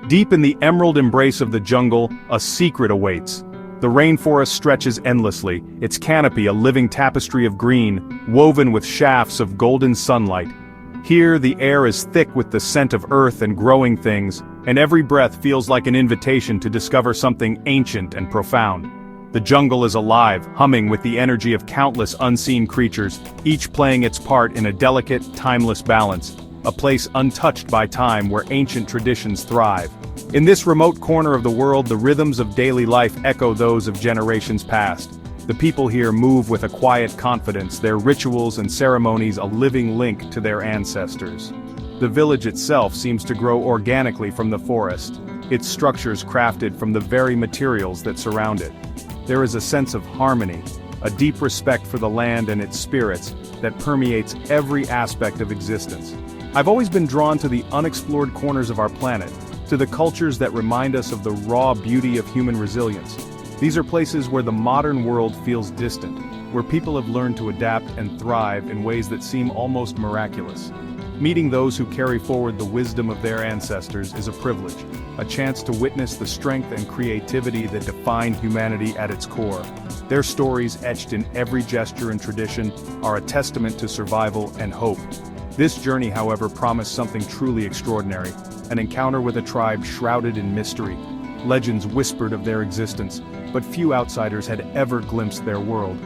Deep in the emerald embrace of the jungle, a secret awaits. The rainforest stretches endlessly, its canopy a living tapestry of green, woven with shafts of golden sunlight. Here the air is thick with the scent of earth and growing things, and every breath feels like an invitation to discover something ancient and profound. The jungle is alive, humming with the energy of countless unseen creatures, each playing its part in a delicate, timeless balance, a place untouched by time where ancient traditions thrive. In this remote corner of the world, the rhythms of daily life echo those of generations past. The people here move with a quiet confidence, their rituals and ceremonies a living link to their ancestors. The village itself seems to grow organically from the forest, its structures crafted from the very materials that surround it. There is a sense of harmony, a deep respect for the land and its spirits, that permeates every aspect of existence. I've always been drawn to the unexplored corners of our planet, to the cultures that remind us of the raw beauty of human resilience. These are places where the modern world feels distant, where people have learned to adapt and thrive in ways that seem almost miraculous. Meeting those who carry forward the wisdom of their ancestors is a privilege, a chance to witness the strength and creativity that define humanity at its core. Their stories, etched in every gesture and tradition, are a testament to survival and hope. This journey, however, promised something truly extraordinary, an encounter with a tribe shrouded in mystery. Legends whispered of their existence, but few outsiders had ever glimpsed their world.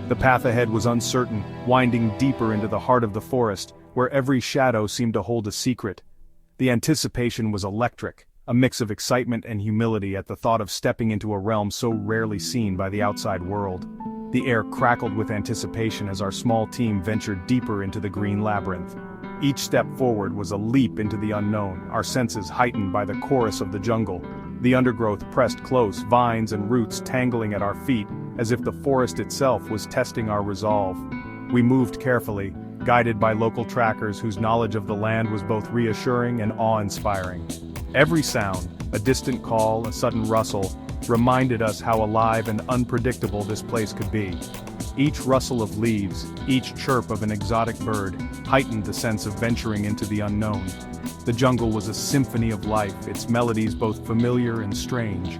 The path ahead was uncertain, winding deeper into the heart of the forest, where every shadow seemed to hold a secret. The anticipation was electric, a mix of excitement and humility at the thought of stepping into a realm so rarely seen by the outside world. The air crackled with anticipation as our small team ventured deeper into the green labyrinth. Each step forward was a leap into the unknown, our senses heightened by the chorus of the jungle. The undergrowth pressed close, vines and roots tangling at our feet, as if the forest itself was testing our resolve. We moved carefully, guided by local trackers whose knowledge of the land was both reassuring and awe-inspiring. Every sound, a distant call, a sudden rustle, reminded us how alive and unpredictable this place could be. Each rustle of leaves, each chirp of an exotic bird, heightened the sense of venturing into the unknown. The jungle was a symphony of life, its melodies both familiar and strange.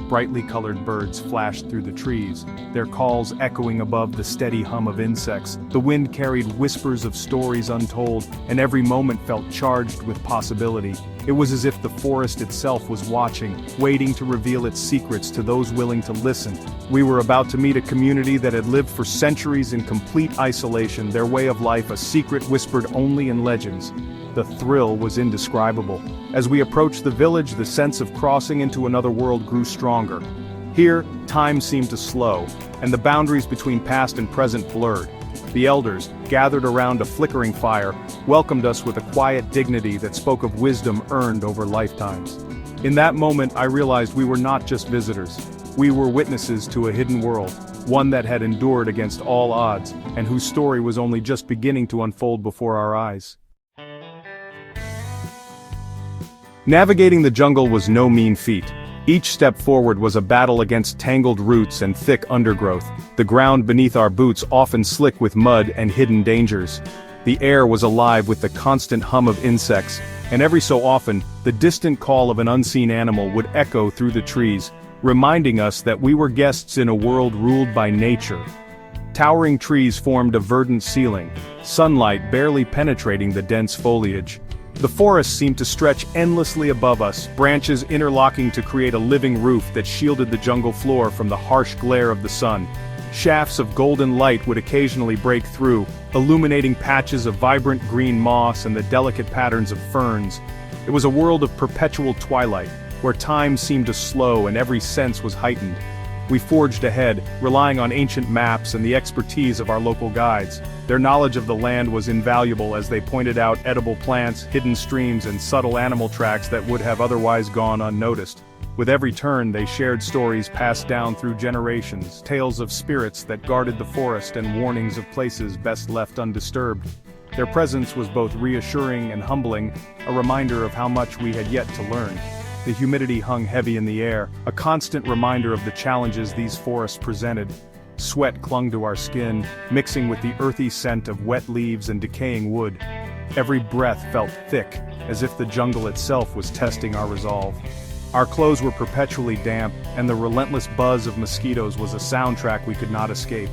Brightly colored birds flashed through the trees, their calls echoing above the steady hum of insects. The wind carried whispers of stories untold, and every moment felt charged with possibility. It was as if the forest itself was watching, waiting to reveal its secrets to those willing to listen. We were about to meet a community that had lived for centuries in complete isolation, their way of life a secret whispered only in legends. The thrill was indescribable. As we approached the village, the sense of crossing into another world grew stronger. Here, time seemed to slow, and the boundaries between past and present blurred. The elders, gathered around a flickering fire, welcomed us with a quiet dignity that spoke of wisdom earned over lifetimes. In that moment, I realized we were not just visitors. We were witnesses to a hidden world, one that had endured against all odds, and whose story was only just beginning to unfold before our eyes. Navigating the jungle was no mean feat. Each step forward was a battle against tangled roots and thick undergrowth, the ground beneath our boots often slick with mud and hidden dangers. The air was alive with the constant hum of insects, and every so often, the distant call of an unseen animal would echo through the trees, reminding us that we were guests in a world ruled by nature. Towering trees formed a verdant ceiling, sunlight barely penetrating the dense foliage. The forest seemed to stretch endlessly above us, branches interlocking to create a living roof that shielded the jungle floor from the harsh glare of the sun. Shafts of golden light would occasionally break through, illuminating patches of vibrant green moss and the delicate patterns of ferns. It was a world of perpetual twilight, where time seemed to slow and every sense was heightened. We forged ahead, relying on ancient maps and the expertise of our local guides. Their knowledge of the land was invaluable as they pointed out edible plants, hidden streams, and subtle animal tracks that would have otherwise gone unnoticed. With every turn, they shared stories passed down through generations, tales of spirits that guarded the forest and warnings of places best left undisturbed. Their presence was both reassuring and humbling, a reminder of how much we had yet to learn. The humidity hung heavy in the air, a constant reminder of the challenges these forests presented. Sweat clung to our skin, mixing with the earthy scent of wet leaves and decaying wood. Every breath felt thick, as if the jungle itself was testing our resolve. Our clothes were perpetually damp, and the relentless buzz of mosquitoes was a soundtrack we could not escape.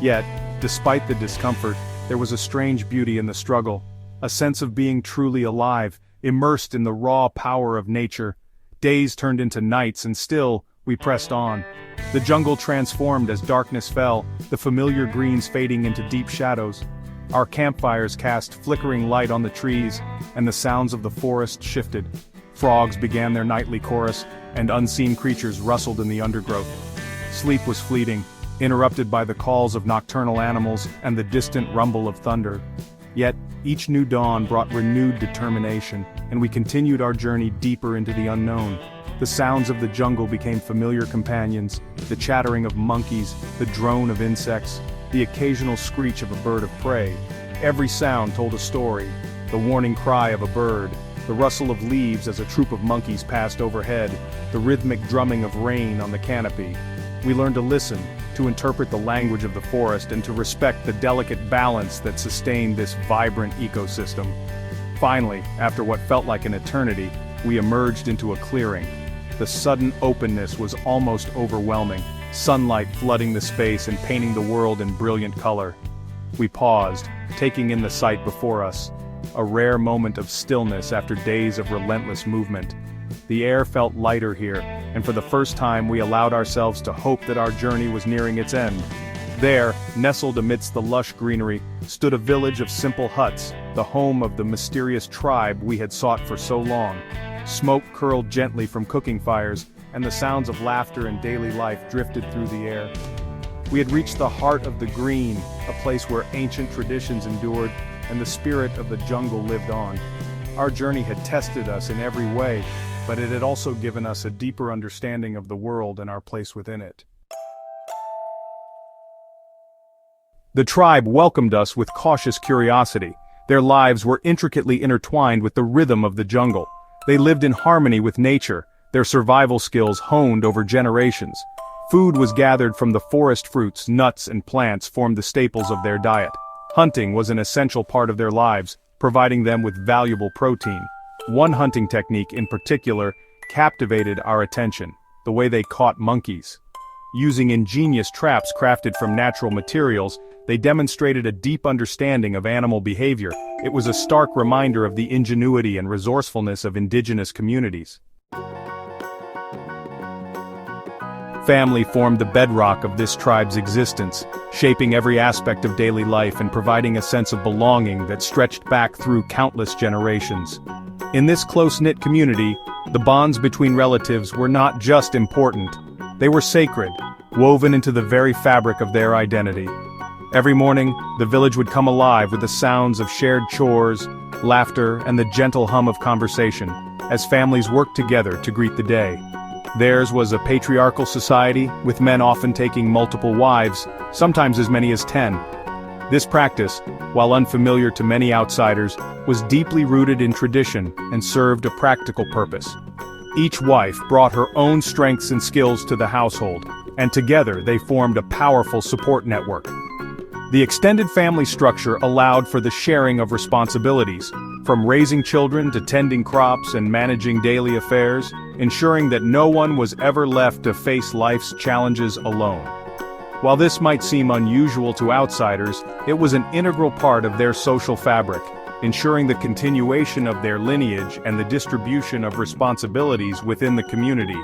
Yet, despite the discomfort, there was a strange beauty in the struggle, a sense of being truly alive, immersed in the raw power of nature. Days turned into nights, and still, we pressed on. The jungle transformed as darkness fell, the familiar greens fading into deep shadows. Our campfires cast flickering light on the trees, and the sounds of the forest shifted. Frogs began their nightly chorus, and unseen creatures rustled in the undergrowth. Sleep was fleeting, interrupted by the calls of nocturnal animals and the distant rumble of thunder. Yet, each new dawn brought renewed determination, and we continued our journey deeper into the unknown. The sounds of the jungle became familiar companions, the chattering of monkeys, the drone of insects, the occasional screech of a bird of prey. Every sound told a story: the warning cry of a bird, the rustle of leaves as a troop of monkeys passed overhead, the rhythmic drumming of rain on the canopy. We learned to listen, to interpret the language of the forest, and to respect the delicate balance that sustained this vibrant ecosystem. Finally, after what felt like an eternity, we emerged into a clearing. The sudden openness was almost overwhelming, sunlight flooding the space and painting the world in brilliant color. We paused, taking in the sight before us, a rare moment of stillness after days of relentless movement. The air felt lighter here, and for the first time we allowed ourselves to hope that our journey was nearing its end. There, nestled amidst the lush greenery, stood a village of simple huts, the home of the mysterious tribe we had sought for so long. Smoke curled gently from cooking fires, and the sounds of laughter and daily life drifted through the air. We had reached the heart of the green, a place where ancient traditions endured, and the spirit of the jungle lived on. Our journey had tested us in every way, but it had also given us a deeper understanding of the world and our place within it. The tribe welcomed us with cautious curiosity. Their lives were intricately intertwined with the rhythm of the jungle. They lived in harmony with nature, their survival skills honed over generations. Food was gathered from the forest. Fruits, nuts, and plants formed the staples of their diet. Hunting was an essential part of their lives, providing them with valuable protein. One hunting technique in particular captivated our attention: the way they caught monkeys. Using ingenious traps crafted from natural materials, they demonstrated a deep understanding of animal behavior. It was a stark reminder of the ingenuity and resourcefulness of indigenous communities. Family formed the bedrock of this tribe's existence, shaping every aspect of daily life and providing a sense of belonging that stretched back through countless generations. In this close-knit community, the bonds between relatives were not just important, they were sacred, woven into the very fabric of their identity. Every morning, the village would come alive with the sounds of shared chores, laughter, and the gentle hum of conversation, as families worked together to greet the day. Theirs was a patriarchal society, with men often taking multiple wives, sometimes as many as 10. This practice, while unfamiliar to many outsiders, was deeply rooted in tradition and served a practical purpose. Each wife brought her own strengths and skills to the household, and together they formed a powerful support network. The extended family structure allowed for the sharing of responsibilities, from raising children to tending crops and managing daily affairs, ensuring that no one was ever left to face life's challenges alone. While this might seem unusual to outsiders, it was an integral part of their social fabric, ensuring the continuation of their lineage and the distribution of responsibilities within the community.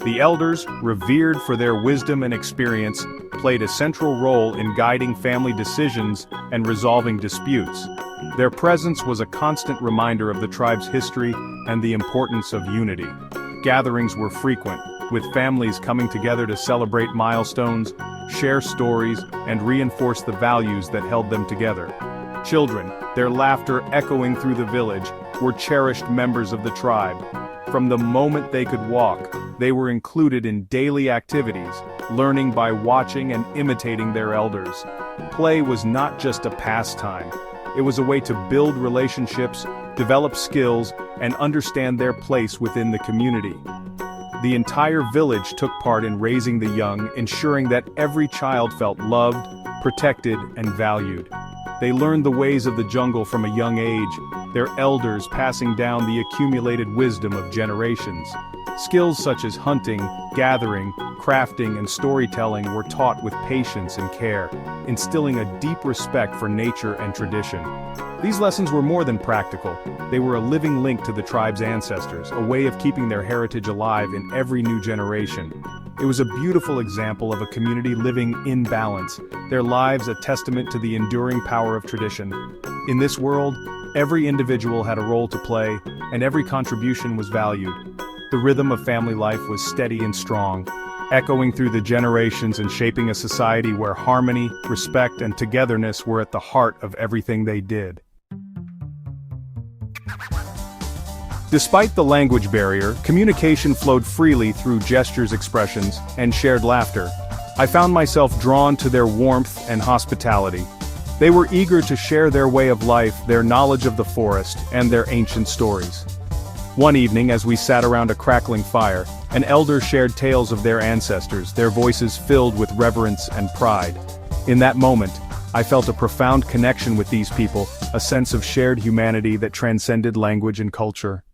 The elders, revered for their wisdom and experience, played a central role in guiding family decisions and resolving disputes. Their presence was a constant reminder of the tribe's history and the importance of unity. Gatherings were frequent, with families coming together to celebrate milestones, share stories, and reinforce the values that held them together. Children, their laughter echoing through the village, were cherished members of the tribe. From the moment they could walk, they were included in daily activities, learning by watching and imitating their elders. Play was not just a pastime. It was a way to build relationships, develop skills, and understand their place within the community. The entire village took part in raising the young, ensuring that every child felt loved, protected, and valued. They learned the ways of the jungle from a young age, their elders passing down the accumulated wisdom of generations. Skills such as hunting, gathering, crafting, and storytelling were taught with patience and care, instilling a deep respect for nature and tradition. These lessons were more than practical. They were a living link to the tribe's ancestors, a way of keeping their heritage alive in every new generation. It was a beautiful example of a community living in balance, their lives a testament to the enduring power of tradition. In this world, every individual had a role to play, and every contribution was valued. The rhythm of family life was steady and strong, echoing through the generations and shaping a society where harmony, respect, and togetherness were at the heart of everything they did. Despite the language barrier, communication flowed freely through gestures, expressions, and shared laughter. I found myself drawn to their warmth and hospitality. They were eager to share their way of life, their knowledge of the forest, and their ancient stories. One evening, as we sat around a crackling fire, an elder shared tales of their ancestors, their voices filled with reverence and pride. In that moment, I felt a profound connection with these people, a sense of shared humanity that transcended language and culture.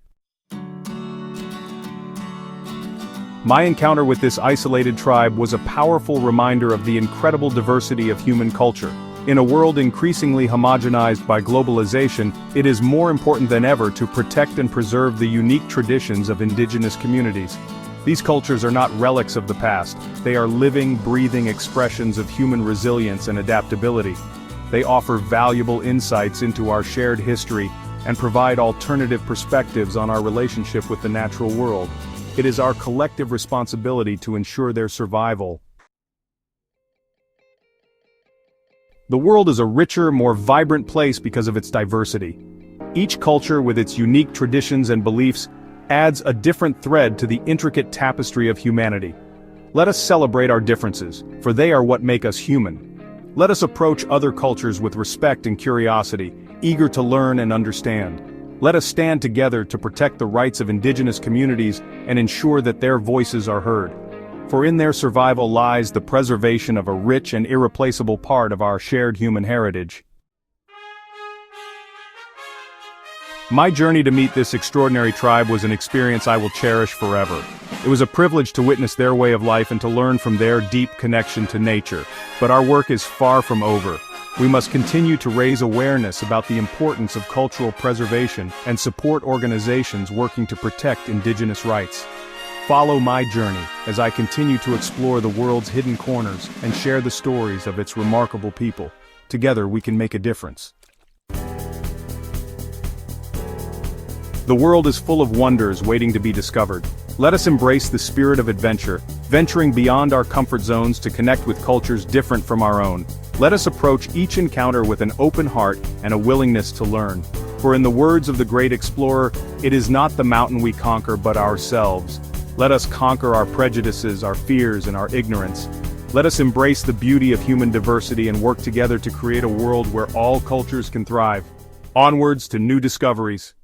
My encounter with this isolated tribe was a powerful reminder of the incredible diversity of human culture. In a world increasingly homogenized by globalization, it is more important than ever to protect and preserve the unique traditions of indigenous communities. These cultures are not relics of the past, they are living, breathing expressions of human resilience and adaptability. They offer valuable insights into our shared history and provide alternative perspectives on our relationship with the natural world. It is our collective responsibility to ensure their survival. The world is a richer, more vibrant place because of its diversity. Each culture with its unique traditions and beliefs adds a different thread to the intricate tapestry of humanity. Let us celebrate our differences, for they are what make us human. Let us approach other cultures with respect and curiosity, eager to learn and understand. Let us stand together to protect the rights of indigenous communities and ensure that their voices are heard. For in their survival lies the preservation of a rich and irreplaceable part of our shared human heritage. My journey to meet this extraordinary tribe was an experience I will cherish forever. It was a privilege to witness their way of life and to learn from their deep connection to nature. But our work is far from over. We must continue to raise awareness about the importance of cultural preservation and support organizations working to protect indigenous rights. Follow my journey as I continue to explore the world's hidden corners and share the stories of its remarkable people. Together we can make a difference. The world is full of wonders waiting to be discovered. Let us embrace the spirit of adventure, venturing beyond our comfort zones to connect with cultures different from our own. Let us approach each encounter with an open heart and a willingness to learn. For in the words of the great explorer, it is not the mountain we conquer but ourselves. Let us conquer our prejudices, our fears, and our ignorance. Let us embrace the beauty of human diversity and work together to create a world where all cultures can thrive. Onwards to new discoveries.